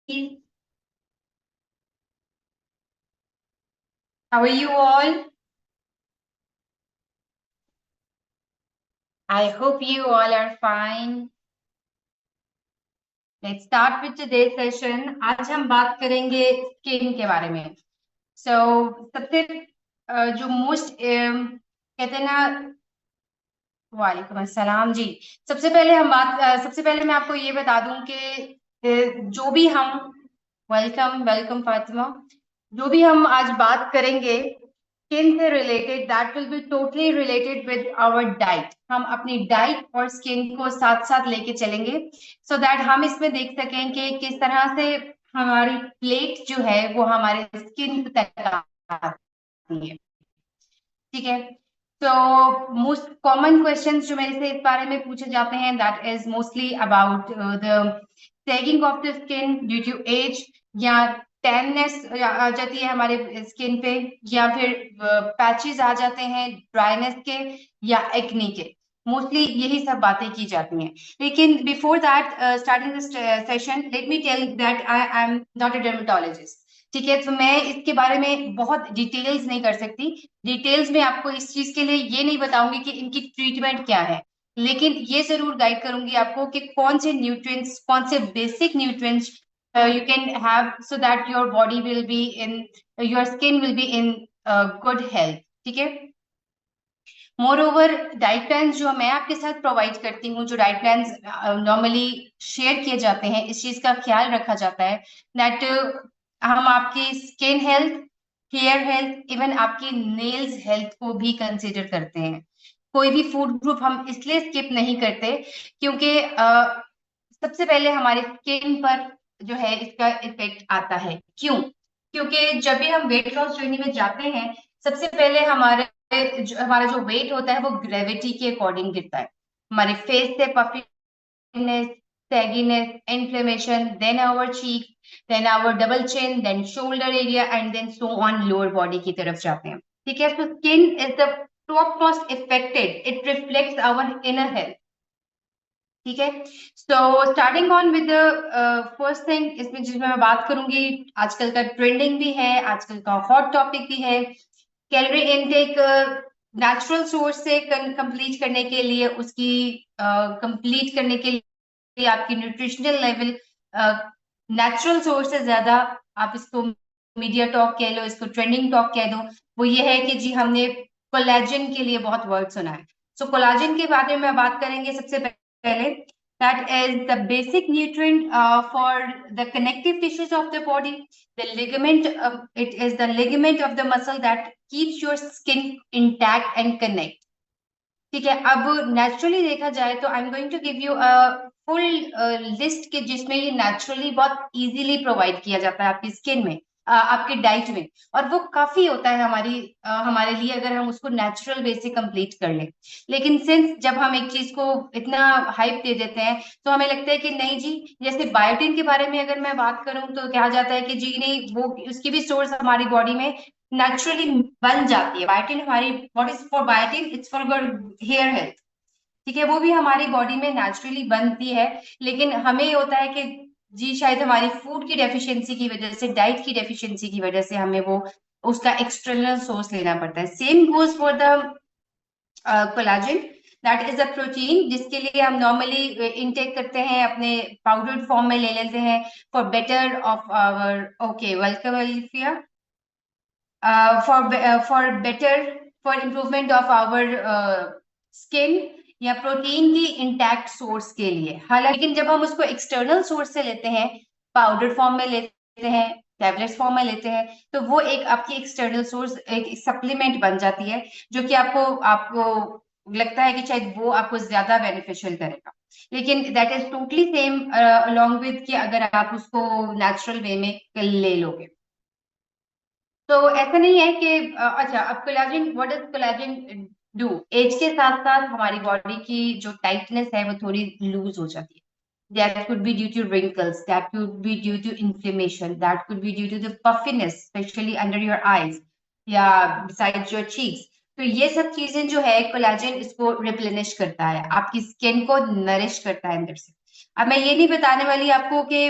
How are you all? I hope you all are fine. Let's start with today's session. आज हम बात करेंगे skin के बारे में. So सबसे जो मोस्ट कहते हैं ना. वालेकुम अस्सलाम जी. सबसे पहले मैं आपको ये बता दूं कि जो भी हम वेलकम वेलकम फातिमा. जो भी हम आज बात करेंगे स्किन से related, that will be totally related with our diet. हम अपनी डाइट और स्किन को साथ साथ लेके चलेंगे सो दैट हम इसमें देख सकें कि किस तरह से हमारी प्लेट जो है वो हमारे स्किन तक आती है. ठीक है. तो मोस्ट कॉमन क्वेश्चंस जो मेरे से इस बारे में पूछे जाते हैं that is mostly about the sagging of the skin due to age, या टैननेस आ जाती है हमारे स्किन पे, या फिर पैचेस आ जाते हैं ड्राइनेस के या एक्नी के. मोस्टली यही सब बातें की जाती हैं. लेकिन before that starting the session let me tell that I am not a dermatologist. ठीक है. तो मैं इसके बारे में बहुत डिटेल्स नहीं कर सकती. डिटेल्स में आपको इस चीज के लिए ये नहीं बताऊंगी कि इनकी ट्रीटमेंट क्या है, लेकिन ये जरूर गाइड करूंगी आपको कि कौन से न्यूट्रिएंट्स, कौन से basic nutrients you can have so that your body will be in, your skin will be in good health. ठीक है. मोर ओवर डाइट प्लान जो मैं आपके साथ प्रोवाइड करती हूँ, जो डाइट प्लान नॉर्मली शेयर किए जाते हैं, इस चीज का ख्याल रखा जाता है दैट हम आपकी skin health, hair health, even आपकी नेल्स हेल्थ को भी कंसिडर करते हैं. कोई भी फूड ग्रुप हम इसलिए स्किप नहीं करते क्योंकि सबसे पहले हमारे स्किन पर जो है इसका इफेक्ट आता है. क्यों? क्योंकि जब भी हम वेट लॉस जर्नी में जाते हैं, सबसे पहले हमारा जो वेट होता है वो ग्रेविटी के अकॉर्डिंग गिरता है. हमारे फेस से puffiness, sagginess, inflammation, then our cheek, then our double chin, then shoulder area, and then so on lower body की तरफ जाते हैं. ठीक है. So skin is the topmost affected. It reflects our inner health. ठीक है. So starting on with first thing, इसमें जिसमें मैं बात करूंगी, आजकल का ट्रेंडिंग भी है, आजकल का हॉट टॉपिक भी है. कैलोरी इनटेक नेचुरल सोर्स से कंप्लीट करने के लिए, उसकी कंप्लीट करने के लिए आपकी न्यूट्रिशनल लेवल नेचुरल सोर्स से ज्यादा, आप इसको मीडिया टॉक कह लो, इसको ट्रेंडिंग टॉक कह दो, वो ये है कि जी हमने कोलेजन के लिए बहुत वर्ड सुना है. सो कोलेजन के बारे में बात करेंगे सबसे पहले. That is the basic nutrient for the connective tissues of the body. The ligament, it is the ligament of the muscle that keeps your skin intact and connect. ठीक है. अब नेचुरली देखा जाए तो I am going to give you a full list के जिसमें ये naturally बहुत इजीली प्रोवाइड किया जाता है आपकी स्किन में, आपके डाइट में, और वो काफी होता है हमारे लिए अगर हम उसको नेचुरल वे से कंप्लीट कर लें. लेकिन सिंस जब हम एक चीज को इतना हाइप दे देते हैं तो हमें लगता है कि नहीं जी, जैसे बायोटिन के बारे में अगर मैं बात करूं तो कहा जाता है कि जी नहीं, वो उसकी भी सोर्स हमारी बॉडी में नेचुरली बन जाती है. बायोटिन हमारी, what is for biotin, it's for hair health. ठीक है. वो भी हमारी बॉडी में नेचुरली बनती है. लेकिन हमें ये होता है कि जी शायद हमारी फूड की डेफिशिएंसी की वजह से, डाइट की डेफिशिएंसी की वजह से हमें वो उसका एक्सटर्नल सोर्स लेना पड़ता है. Same goes for the collagen. That is a protein जिसके लिए हम नॉर्मली इनटेक करते हैं, अपने पाउडर्ड फॉर्म में ले लेते हैं for better of our, okay welcome Alifiya, for better, for improvement of our skin, या प्रोटीन की इंटैक्ट सोर्स के लिए. हालांकि लेकिन जब हम उसको एक्सटर्नल सोर्स से लेते हैं, पाउडर फॉर्म में लेते हैं, टैबलेट्स फॉर्म में लेते हैं, तो वो एक आपकी एक्सटर्नल सोर्स, एक सप्लीमेंट बन जाती है जो कि आपको आपको लगता है कि शायद वो आपको ज्यादा बेनिफिशियल करेगा. लेकिन that is totally same along with कि अगर आप उसको नेचुरल वे में ले लोगे. तो ऐसा नहीं है कि अच्छा, अब collagen, what does collagen do? Age के साथ साथ हमारी बॉडी की जो टाइटनेस है वो थोड़ी लूज हो जाती है. That could be due to wrinkles, that could be due to inflammation, that could be due to the puffiness, especially under your eyes, या besides your cheeks. तो ये सब चीजें जो है कोलेजन इसको रिप्लेनिश करता है, आपकी स्किन को नरिश करता है अंदर से. अब मैं ये नहीं बताने वाली आपको कि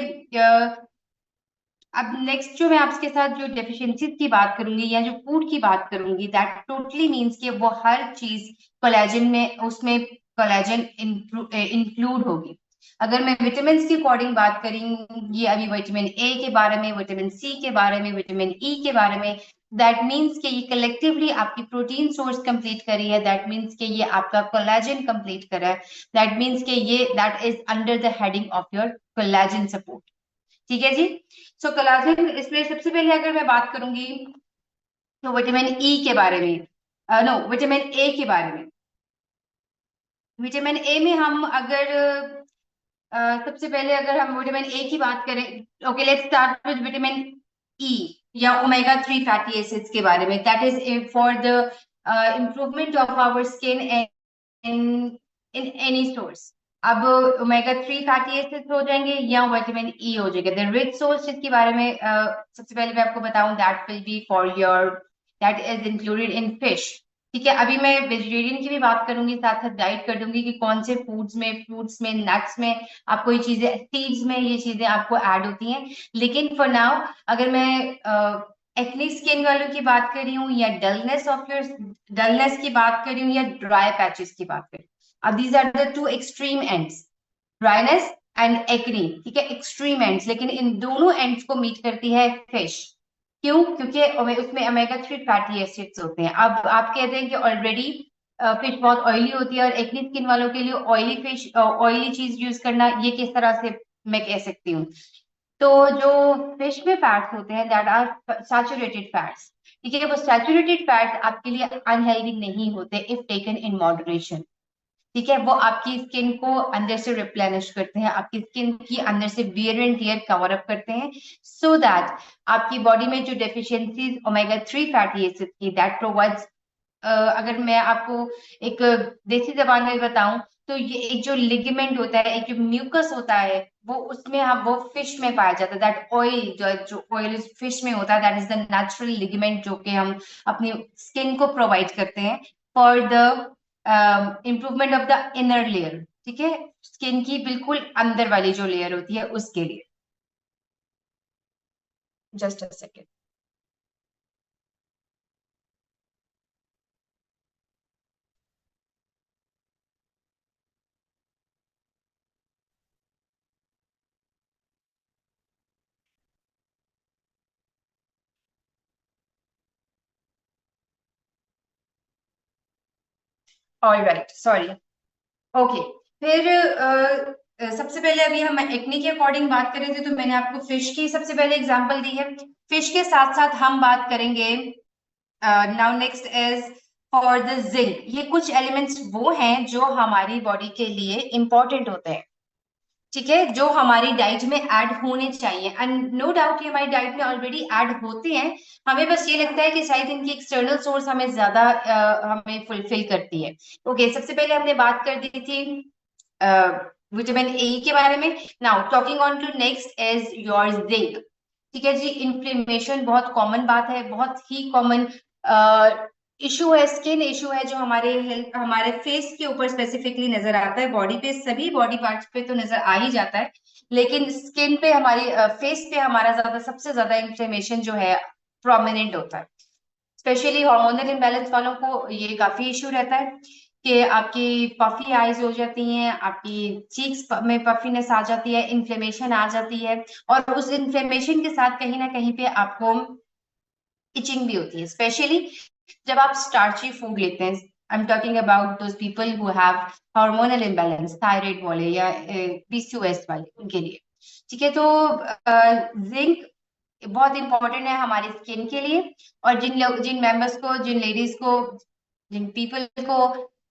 अब नेक्स्ट जो मैं आपके साथ जो डेफिशिएंसीज की बात करूंगी या जो फूड की बात करूंगी, दैट टोटली मीन्स कि वो हर चीज कोलेजन में, उसमें कोलेजन इंक्लूड होगी। अगर मैं विटामिन की अकॉर्डिंग बात करूंगी, अभी विटामिन ए के बारे में, विटामिन सी के बारे में, विटामिन ई के बारे में, दैट मीन्स कि ये कलेक्टिवली आपकी प्रोटीन सोर्स कंप्लीट करी है, दैट मीन्स कि ये आपका कोलेजन कंप्लीट करा है, दैट मीन्स कि ये that is under the heading of your collagen support. ठीक है जी। सो कोलेजन, इसमें सबसे पहले अगर मैं बात करूंगी तो विटामिन ई के बारे में, नो विटामिन ए के बारे में। विटामिन ए में हम अगर सबसे पहले अगर हम विटामिन ए की बात करें, okay let's start with vitamin E या ओमेगा 3 फैटी एसिड्स के बारे में, that is for the improvement of our skin in in any source. अब ओमेगा 3 फैटी एसिड्स हो जाएंगे या विटामिन ई हो जाएगा, द रिच सोर्स जिसके बारे में सबसे पहले मैं आपको बताऊं, that will B for your, that is included in fish. ठीक है, अभी मैं वेजिटेरियन की भी बात करूंगी, साथ साथ गाइड कर दूंगी कि कौन से फूड्स में, फ्रूट्स में, नट्स में आपको ये चीजें, सीड्स में ये चीजें आपको ऐड होती हैं। लेकिन फॉर नाउ अगर मैं एक्ने स्किन वालों की बात कर रही हूँ या डलनेस ऑफ योर, डलनेस की बात कर रही हूँ या ड्राई पैचेस की बात कर रही हूँ, अब these are the two extreme ends, dryness and acne. ठीक है, एक्सट्रीम एंड्स, लेकिन इन दोनों एंड्स को मीट करती है फिश। क्यों? क्योंकि उसमें ओमेगा 3 फैटी एसिड्स होते हैं। अब आप कहते हैं कि ऑलरेडी फिश बहुत ऑयली होती है और एक्ने स्किन वालों के लिए ऑयली फिश, ऑयली चीज यूज करना, ये किस तरह से मैं कह सकती हूँ? तो जो फिश में फैट्स होते हैं, दैट आर सैचुरेटेड फैट्स। ठीक है, वो सैचुरेटेड फैट्स आपके लिए अनहेल्दी नहीं होते इफ टेकन इन मॉडरेशन। ठीक है, वो आपकी स्किन को अंदर से रिप्लेनिश करते हैं, आपकी स्किन की अंदर से wear and tear cover up करते हैं, सो दैट आपकी बॉडी में जो डेफिशिएंसीज ओमेगा 3 फैटी एसिड की, दैट प्रोवाइड्स, अगर मैं आपको एक देसी जबान में बताऊं तो ये एक जो लिगामेंट होता है, एक जो म्यूकस होता है, वो उसमें हम, वो फिश में पाया जाता है, दैट ऑयल, जो ऑयल फिश में होता है, that is the natural ligament जो कि हम अपनी स्किन को प्रोवाइड करते हैं for the improvement of the inner layer. ठीक है, स्किन की बिल्कुल अंदर वाली जो लेयर होती है उसके लिए। Just a second. All right, sorry. Okay, फिर सबसे पहले अभी हम एक्ने के अकॉर्डिंग बात करें थे, तो मैंने आपको फिश की सबसे पहले एग्जांपल दी है। फिश के साथ साथ हम बात करेंगे, now next is for the zinc. ये कुछ एलिमेंट्स वो हैं जो हमारी बॉडी के लिए इंपॉर्टेंट होते हैं। ठीक है, जो हमारी डाइट में ऐड होने चाहिए, एंड नो डाउट ये हमारी डाइट में ऑलरेडी ऐड होते हैं। हमें बस ये लगता है कि शायद इनकी एक्सटर्नल सोर्स हमें ज्यादा हमें फुलफिल करती है। ओके, सबसे पहले हमने बात कर दी थी विटामिन ए के बारे में। Now talking on to next is your zinc. ठीक है जी, इन्फ्लेमेशन बहुत कॉमन बात है, बहुत ही कॉमन इशू है, स्किन इशू है, जो हमारे हेल्थ, हमारे फेस के ऊपर स्पेसिफिकली नजर आता है। बॉडी पे, सभी बॉडी पार्ट्स पे तो नजर आ ही जाता है, लेकिन स्किन पे, हमारी फेस पे हमारा ज्यादा, सबसे ज्यादा इन्फ्लेमेशन जो है प्रोमिनेंट होता है। स्पेशली हार्मोनल इम्बैलेंस वालों को ये काफी इशू रहता है कि आपकी पफी आईज हो जाती हैं, आपकी चीक्स में पफीनेस आ जाती है, इन्फ्लेमेशन आ जाती है, और उस इन्फ्लेमेशन के साथ कहीं ना कहीं पे आपको इचिंग भी होती है, स्पेशली जब आप स्टार्ची फूड लेते हैं। I am talking about those people who have hormonal imbalance, thyroid वाले या पीसीओएस वाले, उनके लिए। ठीक है, तो जिंक बहुत इंपॉर्टेंट है हमारी स्किन के लिए, और जिन लोग, जिन मेंबर्स को, जिन लेडीज को, जिन पीपल को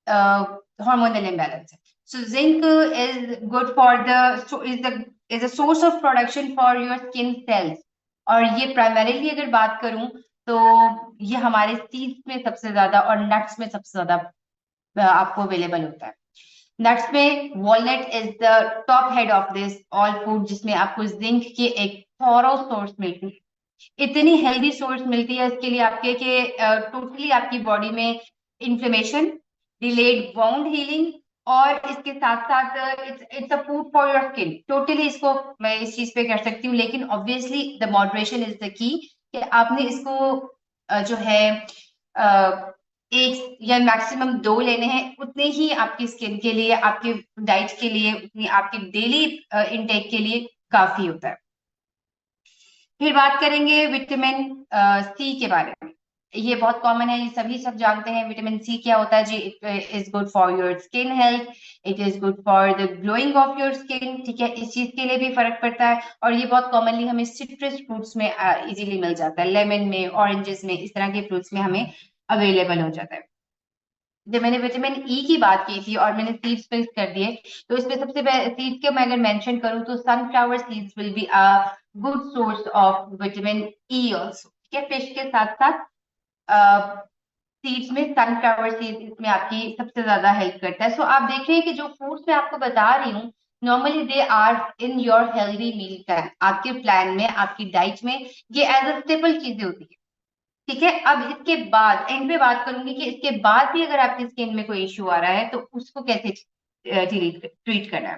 हार्मोनल इम्बैलेंस है, so zinc is good for the, is a source of production for your skin cells. और ये प्राइमरीली अगर बात करूं तो ये हमारे सीड्स में सबसे ज्यादा और नट्स में सबसे ज्यादा आपको अवेलेबल होता है। नट्स में walnut is the top head of this all food, जिसमें आपको जिंक की एक थॉरो सोर्स मिलती है, इतनी हेल्दी सोर्स मिलती है इसके लिए आपके कि टोटली आपकी बॉडी में इंफ्लेमेशन, डिलेड वाउंड हीलिंग, और इसके साथ साथ it's a food for your skin. Totally इसको मैं इस चीज पे कर सकती हूँ, लेकिन obviously the moderation is the key, कि आपने इसको जो है एक या मैक्सिमम दो लेने हैं, उतने ही आपकी स्किन के लिए, आपके डाइट के लिए, उतनी आपकी डेली इनटेक के लिए काफी होता है। फिर बात करेंगे विटामिन सी के बारे में। ये बहुत कॉमन है, ये सभी सब जानते हैं विटामिन सी क्या होता है जी। It is good for your skin health, it is good for the glowing of your skin, ठीक है, इस चीज के लिए भी फर्क पड़ता है। और ये बहुत कॉमनली हमें सिट्रस फ्रूट्स में इजीली मिल जाता है, लेमन में, ऑरेंजेस में, इस तरह के फ्रूट्स में हमें अवेलेबल हो जाता है। जब मैंने विटामिन ई की बात की थी और मैंने सीड्स फिक्स कर दिए, तो इसमें सबसे सीड्स के मैं अगर मेंशन करूं तो sunflower seeds will be a good source of vitamin E also, ठीक है। फिश के साथ साथ सीड्स में सनफ्लावर सीड्स इसमें आपकी सबसे ज्यादा हेल्प करता है। सो आप देख रहे हैं कि जो फूड्स मैं आपको बता रही हूँ, normally they are in your healthy meal plan, आपके प्लान में, आपकी डाइट में ये एज अ स्टेपल चीजें होती है, ठीक है। अब इसके बाद एंड पे बात करूंगी कि इसके बाद भी अगर आपकी स्किन में कोई इश्यू आ रहा है तो उसको कैसे ट्रीट करना है,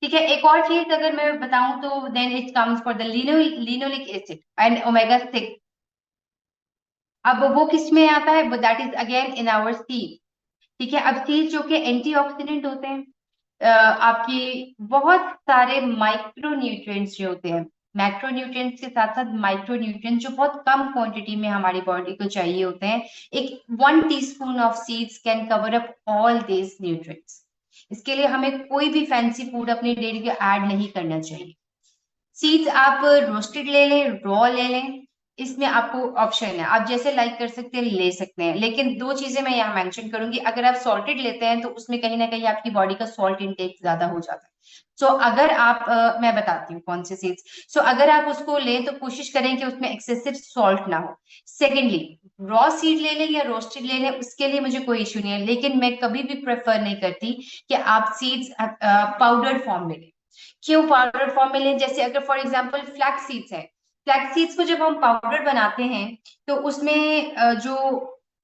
ठीक है। एक और चीज अगर मैं बताऊं तो then it comes for the linoleic acid and omega 6। अब वो किस में आता है, that is again in our seed, ठीक है। अब सीड जो कि एंटीऑक्सीडेंट होते हैं, आपकी बहुत सारे माइक्रो न्यूट्रिएंट्स जो होते हैं, मैक्रो न्यूट्रिएंट्स के साथ साथ माइक्रो न्यूट्रिएंट्स जो बहुत कम क्वांटिटी में हमारी बॉडी को चाहिए होते हैं, एक 1 teaspoon of seeds can cover up all this nutrients. इसके लिए हमें कोई भी फैंसी फूड अपनी डेली में ऐड नहीं करना चाहिए। सीड्स आप रोस्टेड ले लें, रॉ ले लें, इसमें आपको ऑप्शन है, आप जैसे लाइक कर सकते हैं ले सकते हैं। लेकिन दो चीजें मैं यहाँ मेंशन करूंगी, अगर आप सॉल्टेड लेते हैं तो उसमें कहीं ना कहीं आपकी बॉडी का सॉल्ट इनटेक ज्यादा हो जाता है। सो अगर आप मैं बताती हूँ कौन से सीड्स। सो अगर आप उसको लें तो कोशिश करें कि उसमें एक्सेसिव सॉल्ट ना हो। सेकेंडली, रॉ सीड ले लें या रोस्टेड ले लें, उसके लिए मुझे कोई इश्यू नहीं है, लेकिन मैं कभी भी प्रेफर नहीं करती कि आप सीड्स पाउडर फॉर्म में लें। क्यों पाउडर फॉर्म में लें, जैसे अगर फॉर एग्जांपल फ्लैक्स सीड्स है, फ्लैक्स सीड्स को जब हम पाउडर बनाते हैं तो उसमें जो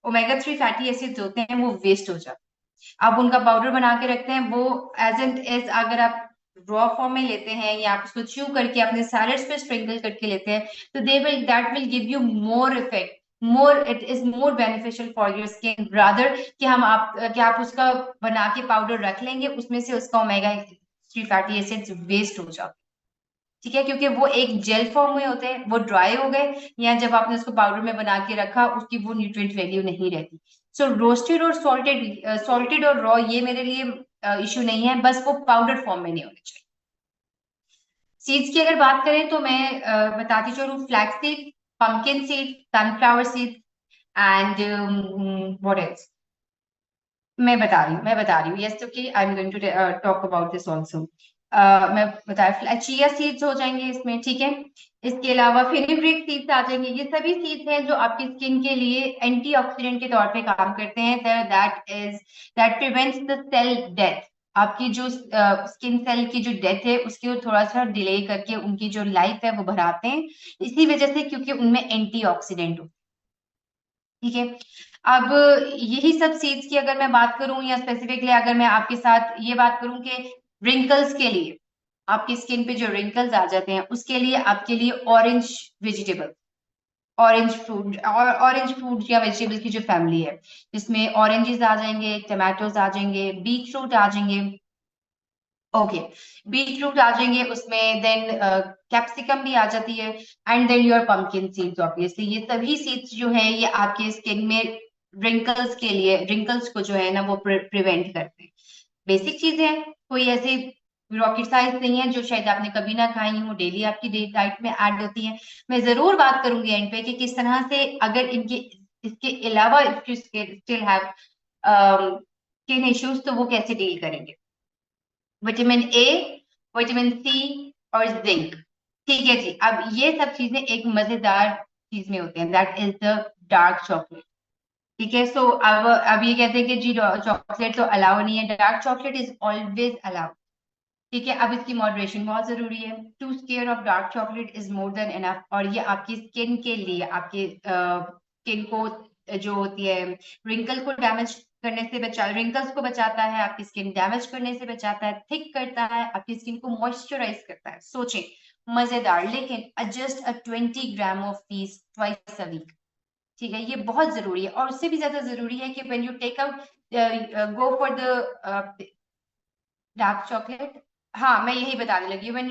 ओमेगा 3 फैटी एसिड्स होते हैं वो वेस्ट हो जाते हैं। आप उनका पाउडर बना के रखते हैं, वो एज एंड एज अगर आप रॉ फॉर्म में लेते हैं या आप उसको च्यू करके अपने सैलड्स पे स्प्रिंकल करके लेते हैं, तो that will give you more effect, more it is more beneficial for your skin rather कि आप उसका बना के पाउडर रख लेंगे, उसमें से उसका ओमेगा 3 फैटी एसिड्स वेस्ट हो जाते, ठीक है, क्योंकि वो एक जेल फॉर्म में होते हैं, वो ड्राई हो गए, या जब आपने उसको पाउडर में बना के रखा उसकी वो न्यूट्रिएंट वैल्यू नहीं रहती। सो रोस्टेड और सॉल्टेड और रॉ ये मेरे लिए इशू नहीं है, बस वो पाउडर फॉर्म में नहीं होने चाहिए। सीड्स की अगर बात करें तो मैं बताती चलूँ, flax seed, pumpkin seed, sunflower seed and what else, मैं बता रही हूँ yes, okay, I am going to talk about this also. मैं बता, चिया सीड्स हो जाएंगे इसमें, ठीक है। इसके अलावा फेनुग्रीक सीड्स आ जाएंगे। ये सभी सीड्स हैं जो आपकी स्किन के लिए एंटीऑक्सीडेंट के तौर पे काम करते हैं, that prevents the cell death. आपकी जो स्किन सेल की जो डेथ है उसकी वो थोड़ा सा डिले करके उनकी जो लाइफ है वो बढ़ाते हैं, इसी वजह से, क्योंकि उनमें एंटीऑक्सीडेंट, ठीक है। अब यही सब सीड्स की अगर मैं बात करूं या स्पेसिफिकली अगर मैं आपके साथ ये बात करूं कि रिंकल्स के लिए, आपकी स्किन पे जो रिंकल्स आ जाते हैं उसके लिए आपके लिए ऑरेंज वेजिटेबल, ऑरेंज फ्रूट या वेजिटेबल की जो फैमिली है, जिसमें ऑरेंजेस आ जाएंगे, टमाटोज आ जाएंगे, बीट रूट आ जाएंगे, ओके, बीट रूट आ जाएंगे उसमें, देन कैप्सिकम भी आ जाती है, and then your pumpkin seeds. Obviously ये सभी सीड्स जो है ये आपके स्किन में रिंकल्स के लिए, रिंकल्स को जो है ना वो प्रिवेंट करते हैं। बेसिक चीजें हैं, कोई ऐसी रॉकेट साइंस नहीं है जो शायद आपने कभी ना खाई हो, डेली आपकी डाइट में ऐड होती है। मैं जरूर बात करूंगी एंड पे कि किस तरह से अगर इनके इसके अलावा if you still have skin issues तो वो कैसे डील करेंगे। विटामिन ए, विटामिन सी और जिंक, ठीक है जी। अब ये सब चीजें एक मजेदार चीज में होते हैं, that is the dark chocolate, ठीक है। सो अब ये कहते हैं कि जी चॉकलेट तो अलाउ नहीं है, dark chocolate is always allow, ठीक है। अब इसकी मॉडरेशन बहुत जरूरी है। Two square of dark chocolate is more than enough, और ये आपकी स्किन के लिए, आपके स्किन को जो होती है रिंकल को डैमेज करने से बचा, रिंकल्स को बचाता है, आपकी स्किन डैमेज करने से बचाता है, थिक करता है, आपकी स्किन को मॉइस्चराइज करता है। सोचें, मजेदार। लेकिन just 20 gram of these twice a week, ठीक है, ये बहुत जरूरी है। और उससे भी ज्यादा जरूरी है कि when you take out go for the dark chocolate. हाँ, मैं यही बताने लगी। when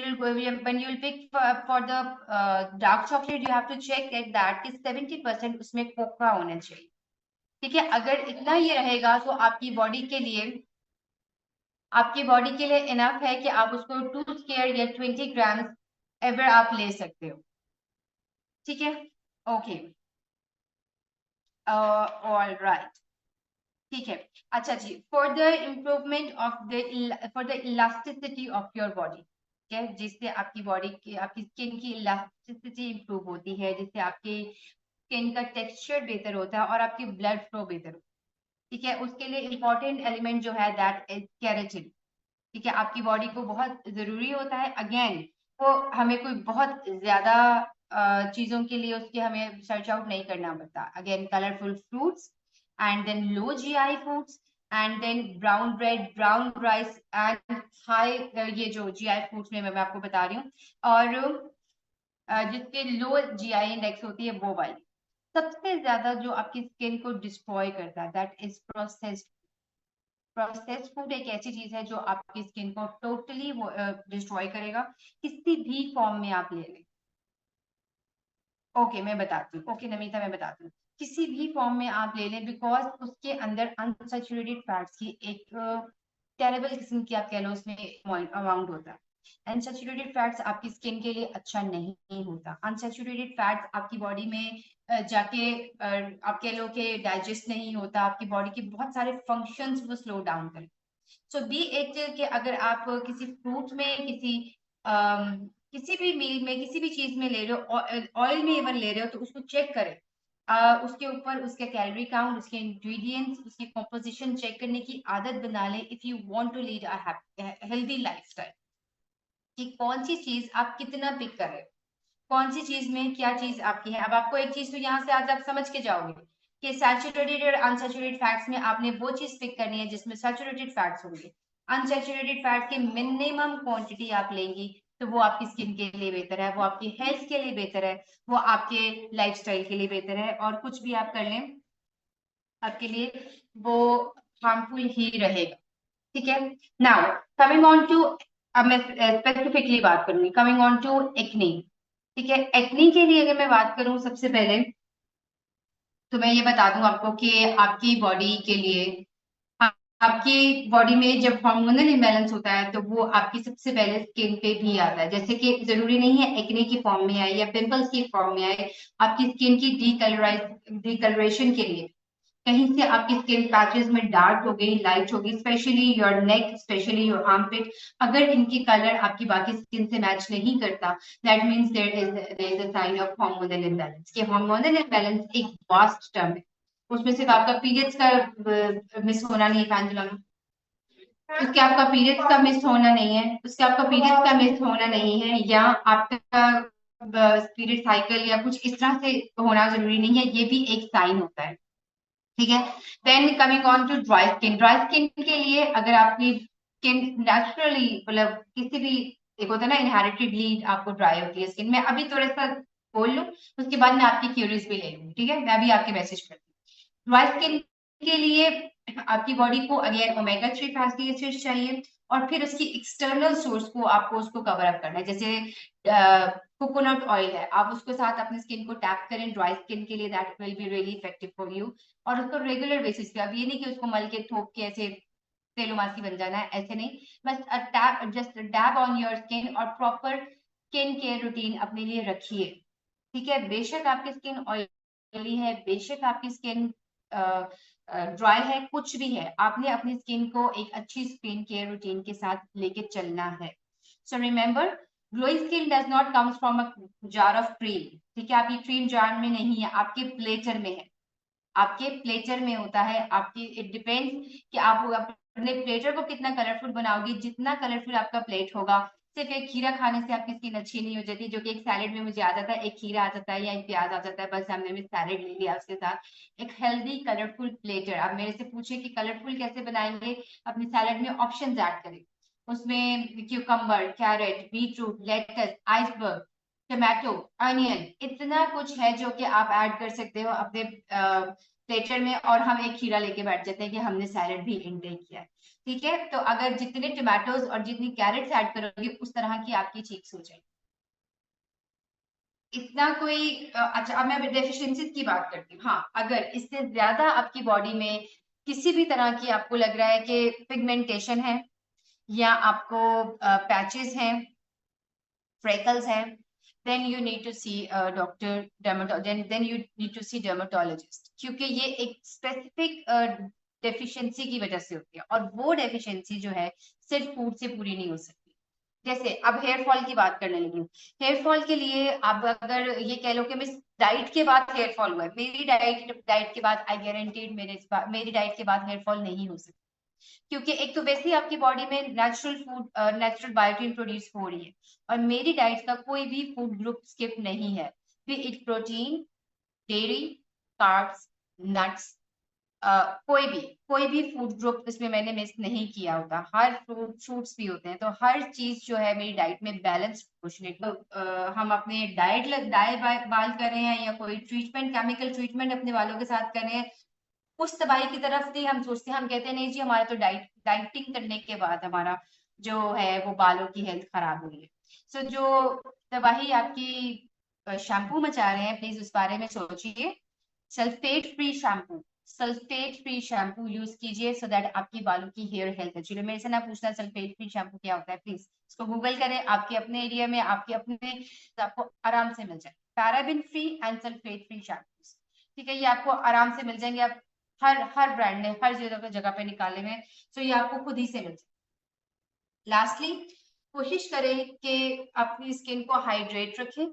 you'll pick for the dark chocolate, you have to check that कि 70% उसमें कोका होना चाहिए, ठीक है। अगर इतना ये रहेगा तो आपकी बॉडी के लिए इनफ है कि आप उसको 2 स्क्वायर या 20 ग्राम एवर आप ले सकते हो, ठीक है। ओके, ऑल राइट, ठीक है। अच्छा जी, for the improvement of the for the elasticity of your body, ठीक है, जिससे आपकी बॉडी की, आपकी स्किन की इलास्टिसिटी इंप्रूव होती है, जिससे आपके स्किन का टेक्सचर बेहतर होता है और आपकी ब्लड फ्लो बेहतर होता है, ठीक है। उसके लिए इंपॉर्टेंट एलिमेंट जो है दैट इज केराटिन, ठीक है। आपकी बॉडी को बहुत जरूरी होता है। अगेन, वो हमें कोई बहुत ज्यादा चीजों के लिए उसके हमें सर्च आउट नहीं करना पड़ता। Again, colourful fruits and then low GI foods and then brown bread, brown rice and high, ये जो जीआई फूड्स में मैं आपको बता रही हूँ, और जिसके लो जीआई इंडेक्स होती है वो वाली। सबसे ज्यादा जो आपकी स्किन को डिस्ट्रॉय करता है that is processed. Processed food एक ऐसी चीज है जो आपकी स्किन को टोटली डिस्ट्रॉय करेगा, किसी भी फॉर्म में आप ले लें। ओके, मैं बताती हूँ। ओके नमिता, मैं बताती हूँ। किसी भी फॉर्म में आप ले लें, बिकॉज उसके अंदर अनसैचुरेटेड फैट्स की एक टेरेबल किस्म की, आप कह लो, उसमें अमाउंट होता है। अनसैचुरेटेड फैट्स आपकी स्किन के लिए अच्छा नहीं होता। अनसैचुरेटेड फैट्स आपकी बॉडी में जाके आप कह लो कि डाइजेस्ट नहीं होता, आपकी बॉडी के बहुत सारे फंक्शंस वो स्लो डाउन करें। सो बी इट कि अगर आप किसी फ्रूट में, किसी भी मील में, किसी भी चीज में ले रहे हो, ऑयल में इवन ले रहे हो, तो उसको चेक करें। उसके ऊपर उसके कैलोरी काउंट, उसके इंग्रेडिएंट्स, उसकी कॉम्पोजिशन चेक करने की आदत बना लें if you want to lead a healthy lifestyle, कि कौन सी चीज आप कितना पिक कर रहे हो, कौन सी चीज में क्या चीज आपकी है। अब आपको एक चीज तो यहाँ से आज आप समझ के जाओगे कि सैचुरेटेड और अनसैचुरेटेड फैट्स में आपने वो चीज पिक करनी है जिसमें सैचुरेटेड फैट्स होंगे। अनसैचुरेटेड फैट की मिनिमम क्वांटिटी आप लेंगी तो वो आपकी स्किन के लिए बेहतर है, वो आपकी हेल्थ के लिए बेहतर है, वो आपके लाइफस्टाइल के लिए बेहतर है। और कुछ भी आप कर लें आपके लिए वो हार्मफुल ही रहेगा, ठीक है। नाउ कमिंग ऑन टू, अब मैं स्पेसिफिकली बात करूंगी, कमिंग ऑन टू एक्ने, ठीक है। एक्ने के लिए अगर मैं बात करूं सबसे पहले, तो मैं ये बता दूं आपको कि आपकी बॉडी के लिए, आपकी बॉडी में जब हार्मोनल इम्बैलेंस होता है तो वो आपकी सबसे पहले स्किन पे भी आता है। जैसे कि जरूरी नहीं है एक्ने की फॉर्म में आए या पिंपल्स की फॉर्म में आए, आपकी स्किन की डिकलरेशन के लिए कहीं से आपकी स्किन पैचेस में डार्क हो गई, लाइट हो गई, specially your neck, specially your armpit, अगर इनकी कलर आपकी बाकी स्किन से मैच नहीं करता, that means there is a sign of hormonal imbalance. कि हार्मोनल इम्बैलेंस एक वास्ट टर्म है, उसमें सिर्फ आपका पीरियड्स का मिस होना नहीं है, फैन चलाना, उसके आपका पीरियड्स का मिस होना नहीं है, उसके आपका पीरियड्स का मिस होना नहीं है, या आपका पीरियड साइकिल या कुछ इस तरह से होना जरूरी नहीं है, ये भी एक साइन होता है, ठीक है। Then coming on to dry skin. Dry skin के लिए अगर आपकी स्किन नेचुरली, मतलब किसी भी, एक होता है ना इनहेरिटेडली आपको ड्राई होती है स्किन, मैं अभी थोड़ा सा बोल लूँ उसके बाद मैं आपकी क्यूरीज भी ले लूँ, ठीक है, मैं अभी आपके मैसेज करती हूँ। ड्राई स्किन के लिए आपकी बॉडी को अगेन ओमेगा 3 फैटी एसिड्स चाहिए, और फिर उसकी एक्सटर्नल सोर्स को आपको उसको कवर अप करना है। जैसे कोकोनट ऑयल है, आप उसके साथ अपनी स्किन को टैप करें ड्राई स्किन के लिए, that will be really effective for you. और उसको रेगुलर बेसिस पे, अब ये नहीं कि उसको मल के थोप के ऐसे तेलो मासी बन जाना है, ऐसे नहीं, बस tap, just dab on your skin, और प्रॉपर स्किन केयर रूटीन अपने लिए रखिए, ठीक है। बेशक आपकी स्किन ऑयली है, बेशक आपकी स्किन ड्राई है, कुछ भी है, आपने अपनी स्किन को एक अच्छी स्किन केयर रूटीन के साथ लेके चलना है। So remember, glowing skin does not comes from a jar of cream, ठीक है। आपकी क्रीम जार में नहीं है, आपके प्लेटर में है, आपके प्लेटर में होता है। आपकी इट डिपेंड्स कि आप अपने प्लेटर को कितना कलरफुल बनाओगे, जितना कलरफुल आपका प्लेट होगा, सिर्फ एक खीरा खाने से आपकी स्किन अच्छी नहीं हो जाती, जो कि एक सैलेड में मुझे आ जाता है, एक खीरा आ जाता है या एक प्याज आ जाता है, बस हमने सैलेड ले लिया उसके साथ। एक हेल्दी कलरफुल प्लेटर, आप मेरे से पूछे कि कलरफुल कैसे बनाएंगे अपने सैलेड में, ऑप्शंस ऐड करें उसमें, cucumber, carrot, beetroot, lettuce, iceberg, tomato, onion, इतना कुछ है जो कि आप ऐड कर सकते हो अपने प्लेटर में, और हम एक खीरा लेके बैठ जाते हैं कि हमने सैलेड भी इंटेक किया है। ठीक है, तो अगर जितने टोमेटोज और जितनी कैरेट्स ऐड करोगे उस तरह की आपकी चीक्स हो जाएगी। इतना कोई अच्छा, अब मैं डेफिशिएंसीज की बात करती हूँ। हाँ, अगर इससे ज्यादा आपकी बॉडी में किसी भी तरह की आपको लग रहा है कि पिगमेंटेशन है, या आपको पैचेस हैं, freckles हैं, then you need to see a doctor, then you need to see dermatologist, क्योंकि ये एक स्पेसिफिक डेफिशिएंसी की वजह से होती है, और वो डेफिशिएंसी जो है सिर्फ फूड से पूरी नहीं हो सकती। जैसे अब हेयर फॉल की बात करने लगी हूँ, हेयर फॉल के लिए आप अगर ये कह लो कि मिस डाइट के बाद हेयर फॉल हुआ है, मेरी डाइट के बाद आई गारंटीड मेरी डाइट के बाद हेयर फॉल नहीं हो सकती, क्योंकि एक तो वैसे ही आपकी बॉडी में natural food, natural biotin produce हो रही है, और मेरी डाइट का कोई भी फूड ग्रुप स्किप नहीं है, B it protein, dairy, carbs, nuts, कोई भी फूड ग्रुप इसमें मैंने मिस नहीं किया होता, हर फ्रूट्स भी होते हैं, तो हर चीज जो है मेरी डाइट में बैलेंस प्रोपोर्शनेट। तो हम अपने डाइट बाल कर रहे हैं, या कोई ट्रीटमेंट, केमिकल ट्रीटमेंट अपने बालों के साथ कर रहे हैं, उस तबाही की तरफ नहीं हम सोचते, हम कहते हैं नहीं जी, हमारा तो डाइटिंग करने के बाद हमारा जो है वो बालों की हेल्थ खराब हुई है। सो जो तबाही आपकी शैम्पू मचा रहे हैं, प्लीज उस बारे में सोचिए। Sulphate free shampoo, sulphate free shampoo use कीजिए, सो दैट आपकी बालों की हेयर हेल्थ अच्छी रहे। मेरे से ना पूछना सल्फेट फ्री शैम्पू क्या होता है, प्लीज इसको गूगल करें, आपके अपने एरिया में, आपके अपने, आपको आराम से मिल जाए। Paraben free and sulphate free shampoo, ठीक है, ये आपको आराम से मिल जाएंगे। आप हर ब्रांड ने हर जगह पे निकाले हुए हैं, तो ये आपको खुद ही से मिल जाए। लास्टली, कोशिश करें कि अपनी स्किन को हाइड्रेट रखें,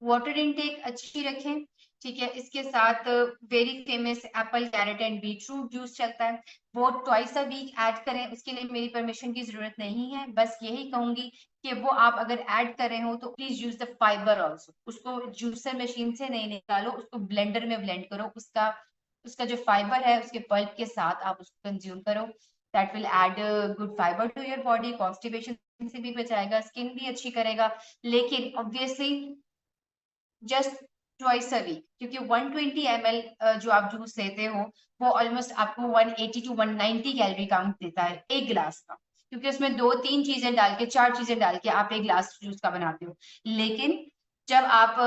वाटर इनटेक अच्छी रखें, ठीक है। इसके साथ very famous Apple, carrot and beetroot juice चलता है, वो ट्वाइस अ वीक ऐड करें, उसके लिए मेरी परमिशन की जरूरत नहीं है, बस यही कहूंगी कि वो आप अगर ऐड कर रहे हो तो please use the fibre also, उसको जूसर मशीन से नहीं निकालो, उसको ब्लेंडर में ब्लेंड करो, उसका उसका जो फाइबर है उसके पल्प के साथ आप उसको कंज्यूम करो, that will add good fibre to your body, constipation से भी बचाएगा, स्किन भी अच्छी करेगा। लेकिन obviously just twice a week, क्योंकि 120 ml जो आप जूस देते हो वो ऑलमोस्ट आपको 180 टू 190 कैलोरी काउंट देता है एक गिलास का, क्योंकि उसमें दो तीन चीजें डाल के, चार चीजें डाल के आप एक गिलास जूस का बनाते हो। लेकिन जब आप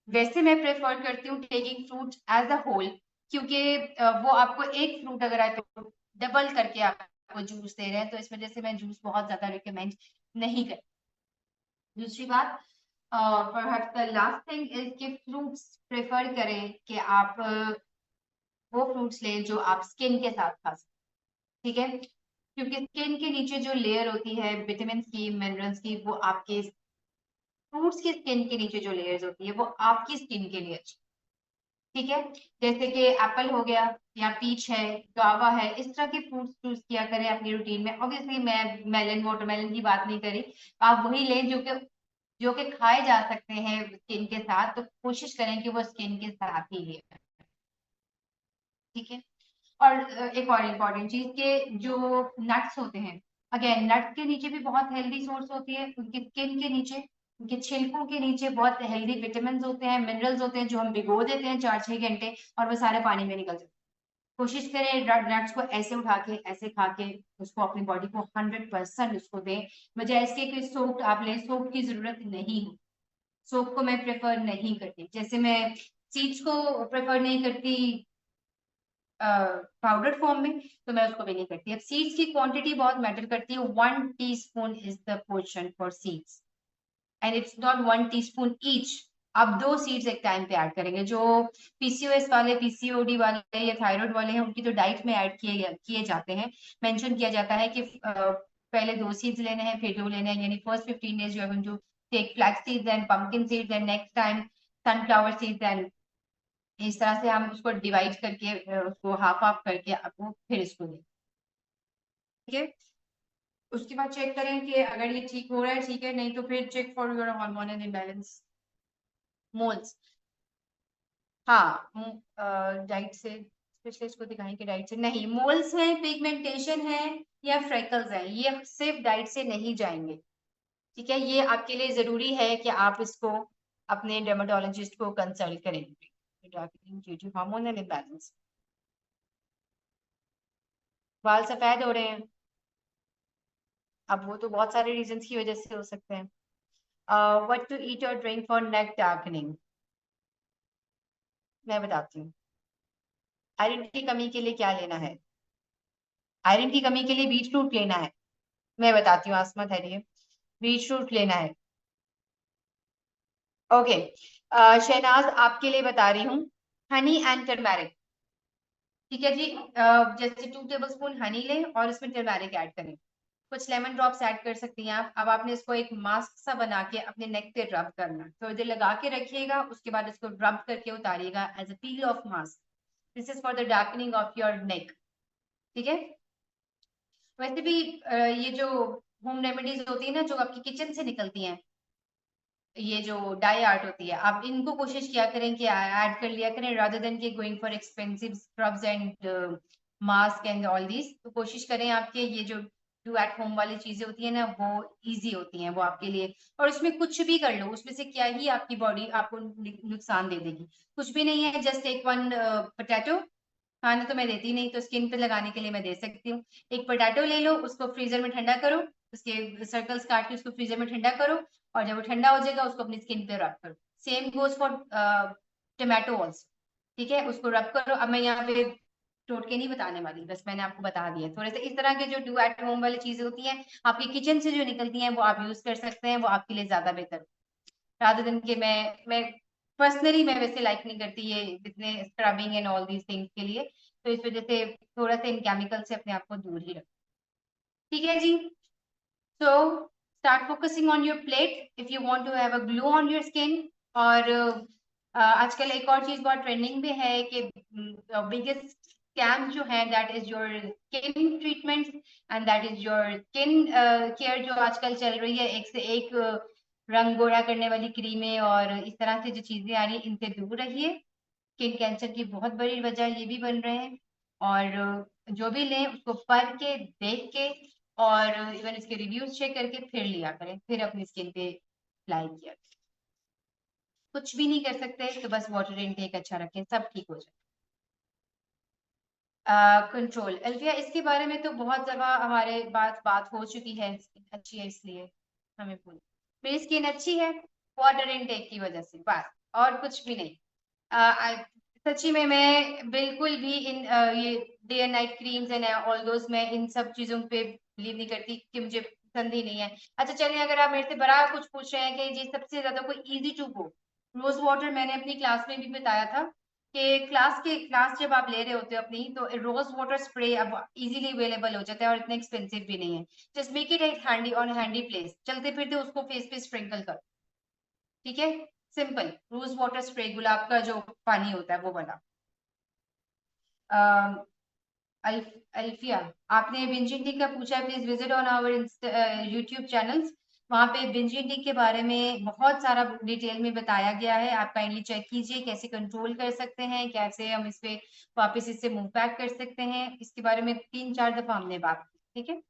वैसे मैं प्रेफर करती हूँ taking fruit as a whole, क्योंकि वो आपको एक फ्रूट अगर आए तो डबल करके आपको जूस दे रहे हैं, तो इस वजह से मैं जूस बहुत ज्यादा रिकमेंड नहीं करती। दूसरी बात, perhaps the last thing is कि फ्रूट्स प्रेफर करें कि आप वो फ्रूट्स लें जो आप स्किन के साथ खा सकते, ठीक है, क्योंकि स्किन के नीचे जो लेयर होती है विटामिन की, मिनरल्स की, वो आपके फ्रूट्स की स्किन के नीचे जो लेयर्स होती है वो आपकी स्किन के लिए अच्छी, ठीक है। जैसे कि एप्पल हो गया, या पीच है, गावा है, इस तरह के फ्रूट्स चूज किया करें अपनी रूटीन में। ऑब्वियसली मैं मेलन, वाटरमेलन की बात नहीं करी, आप वही लें जो कि खाए जा सकते हैं स्किन के साथ, तो कोशिश करें कि वो स्किन के साथ ही ले, ठीक है। और एक और इम्पॉर्टेंट चीज के जो नट्स होते हैं, अगेन नट्स के नीचे भी बहुत हेल्दी सोर्स होती है, उनकी स्किन के नीचे, उनके छिलकों के नीचे बहुत हेल्दी विटामिन होते हैं, मिनरल्स होते हैं, जो हम भिगो देते हैं 4-6 घंटे और वो सारे पानी में निकल जाते हैं। कोशिश करें नट्स को ऐसे उठा के, ऐसे खा के उसको अपनी बॉडी को 100% उसको दें, बजाय इसके कि सोप आप लें, सोप की जरूरत नहीं है, सोप को मैं प्रेफर नहीं करती। जैसे मैं सीड्स को प्रेफर नहीं करती पाउडर फॉर्म में, तो मैं उसको भी नहीं करती। अब सीड्स की क्वांटिटी बहुत मैटर करती है, 1 teaspoon is the portion for seeds, and it's not 1 teaspoon each. आप 2 सीड्स एक टाइम पे ऐड करेंगे। जो पीसीओएस वाले, पीसीओडी वाले या थायराइड वाले हैं, उनकी तो डाइट में ऐड किए जाते हैं, मेंशन किया जाता है कि पहले 2 सीड्स लेने हैं, फिर 2 लेने हैं, यानी first 15 days you are going to take flax seeds and pumpkin seeds, and next time sunflower seeds, and इस तरह से हम उसको डिवाइड करके उसको हाफ हाफ करके आपको फिर इसको दें, ठीक है। उसके बाद चेक करें कि अगर ये ठीक हो रहा है ठीक है, नहीं तो फिर check for your hormonal imbalance. Moles, हाँ, डाइट से स्पेशलिस्ट को दिखाएं कि डाइट से नहीं, मोल्स है, पिगमेंटेशन है या फ्रेकल्स है, ये सिर्फ डाइट से नहीं जाएंगे। ठीक है, ये आपके लिए जरूरी है कि आप इसको अपने डर्मेटोलॉजिस्ट को कंसल्ट करें। ड्यू टू हार्मोनल इम्बैलेंस, बाल सफेद हो रहे हैं, अब वो तो बहुत सारे रीजंस की वजह से हो सकते हैं। व्हाट टू ईट और ड्रिंक फॉर नेक डार्कनिंग, मैं बताती हूँ। आयरन की कमी के लिए क्या लेना है? आयरन की कमी के लिए बीट रूट लेना है। मैं बताती हूँ, आसमा धैर्य, बीट रूट लेना है। ओके, शहनाज आपके लिए बता रही हूँ, हनी एंड टर्मेरिक। ठीक है जी, जैसे 2 टेबलस्पून हनी लें और इसमें टर्मेरिक ऐड करें, कुछ लेमन ड्रॉप्स ऐड कर सकती हैं आप। अब आपने इसको एक मास्क सा बना के अपने नेक पे रब करना, थोड़ी देर लगा के रखिएगा, उसके बाद इसको रब करके उतारिएगा as a peel off mask. This is for the darkening of your neck. ठीक है, वैसे भी ये जो होम रेमेडीज होती है ना, जो आपकी किचन से निकलती हैं, ये जो डाई आर्ट होती है, आप इनको कोशिश किया करें कि ऐड कर लिया करें, रादर देन कि going for expensive scrubs and mask and all this. तो कोशिश करें आपके ये जो डू एट होम वाली चीजें होती है ना, वो इजी होती हैं वो आपके लिए। और उसमें कुछ भी कर लो, उसमें से क्या ही आपकी बॉडी आपको नुकसान दे देगी, कुछ भी नहीं है। जस्ट एक वन पोटैटो, खाने तो मैं देती नहीं, तो स्किन पे लगाने के लिए मैं दे सकती हूँ। एक पोटैटो ले लो, उसको फ्रीजर में ठंडा करो, उसके सर्कल्स काट के उसको फ्रीजर में ठंडा करो, और जब वो ठंडा हो जाएगा उसको अपनी स्किन पे रब करो। Same goes for tomato also. ठीक है, उसको रब करो। अब मैं यहाँ पे टोटके नहीं बताने वाली, बस मैंने आपको बता दिया थोड़े से इस तरह के जो डू एट होम वाली चीजें होती हैं आपकी किचन से जो निकलती हैं, वो आप यूज कर सकते हैं, वो आपके लिए ज्यादा बेहतर। रादर दिन के मैं पर्सनली मैं वैसे लाइक नहीं करती ये जितने scrubbing and all these things के लिए, तो इस वजह से थोड़ा सा इन केमिकल से अपने आप को दूर ही रखो। ठीक है जी, so start focusing on your plate if you want to have a glow on your skin. और आजकल एक और चीज बहुत ट्रेंडिंग में है कि बिगेस्ट स्कैम जो है that is your skin treatment and that is your skin care, जो आजकल चल रही है, एक से एक रंग गोरा करने वाली क्रीमें और इस तरह से जो चीजें आ रही हैं, इनसे दूर रहिए। स्किन कैंसर की बहुत बड़ी वजह ये भी बन रहे हैं। और जो भी लें उसको पढ़ के देख के और इवन इसके रिव्यूज चेक करके फिर लिया करें, फिर अपनी स्किन पे अप्लाई किया करें। कुछ भी नहीं कर सकते तो बस वाटर इनटेक अच्छा रखें, सब ठीक हो जाए। कंट्रोल अल्फिया, इसके बारे में तो बहुत दफा हमारे बात बात हो चुकी है। स्किन अच्छी है इसलिए हमें बोल, मेरी स्किन अच्छी है वाटर इनटेक की वजह से, बस और कुछ भी नहीं। सच्ची में मैं बिल्कुल भी इन ये day and night creams and all those, मैं इन सब चीजों पे बिलीव नहीं करती कि मुझे पसंद ही नहीं है। अच्छा चलिए, अगर आप मेरे से बड़ा कुछ पूछ रहे हैं कि जी सबसे ज्यादा कोई easy to go, rose water मैंने अपनी क्लास में भी बताया था कि क्लास जब आप ले रहे होते हो अपनी, तो रोज वाटर स्प्रे अब इजीली अवेलेबल हो जाता है और इतना एक्सपेंसिव भी नहीं है। जस्ट मेक इट एक हैंडी ऑन हैंडी प्लेस, चलते फिरते उसको फेस पे स्प्रिंकल करो। ठीक है, सिंपल रोज वाटर स्प्रे, गुलाब का जो पानी होता है वो वाला। अ, अल्फिया, आपने बिंज ईटिंग का पूछा है, please visit on our YouTube channels. वहाँ पे बिंज ईटिंग के बारे में बहुत सारा डिटेल में बताया गया है, आप काइंडली चेक कीजिए कैसे कंट्रोल कर सकते हैं, कैसे हम इस पे वापस इससे मूव बैक कर सकते हैं, इसके बारे में 3-4 दफा हमने बात की। ठीक है,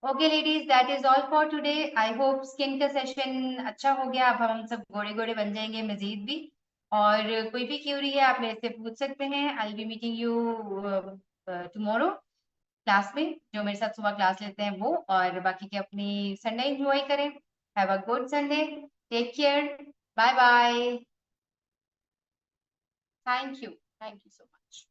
okay ladies, that is all for today. I hope skin का सेशन अच्छा हो गया, अब हम सब गोरे गोरे बन जाएंगे मजीद भी। और कोई भी क्यूरी है आप मेरे से पूछ सकते हैं। I be meeting you tomorrow class में, जो मेरे साथ सुबह क्लास लेते हैं वो, और बाकी के अपनी संडे एंजॉय करें। Have a good Sunday, take care, bye bye, thank you so much.